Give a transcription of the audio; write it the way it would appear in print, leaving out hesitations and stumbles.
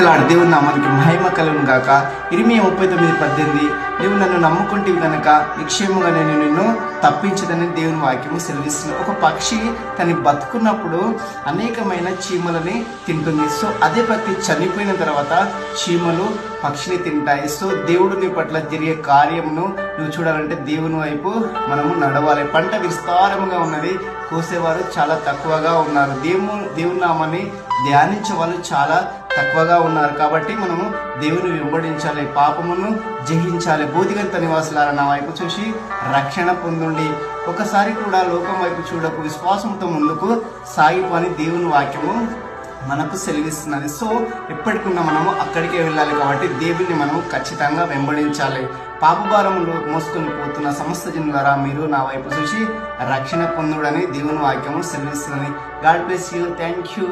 ప్రైజ్లాడు. దేవుని నామానికి మహిమ కలుగును గాక. ఇర్మియా 39:18 నీవు నన్ను నమ్ముకుంటేవి గనక నిక్షేమంగా నేను నిన్ను తప్పించదని దేవుని వాక్యము సెలవిస్తుంది. ఒక పక్షి తను బతుకున్నప్పుడు అనేకమైన చీమలని తింటుంది. సో అదే పక్షి చనిపోయిన తర్వాత చీమలు పక్షిని తింటాయి. సో దేవుడు నీ పట్ల జరిగే కార్యమును నువ్వు చూడాలంటే దేవుని వైపు మనము నడవాలి. పంట విస్తారముగా ఉన్నది, కోసేవారు చాలా తక్కువగా ఉన్నారు. దేవుని నామాన్ని ధ్యానించే వాళ్ళు చాలా తక్కువగా ఉన్నారు. కాబట్టి మనము దేవుని వెంబడించాలి, పాపమును జయించాలి. బోధిగంత నివాసులారా నా వైపు చూసి రక్షణ పొందండి. ఒకసారి కూడా లోకం వైపు చూడకు, విశ్వాసంతో ముందుకు సాగిపోని దేవుని వాక్యము మనకు సెలవిస్తున్నది. సో ఎప్పటికున్నా మనము అక్కడికే వెళ్ళాలి. కాబట్టి దేవుని మనము ఖచ్చితంగా వెంబడించాలి. పాపభారములు మోసుకొని పోతున్న సమస్త జనులారా మీరు నా వైపు చూసి రక్షణ పొందుడని దేవుని వాక్యము సెలవిస్తున్నది. God bless you. Thank you.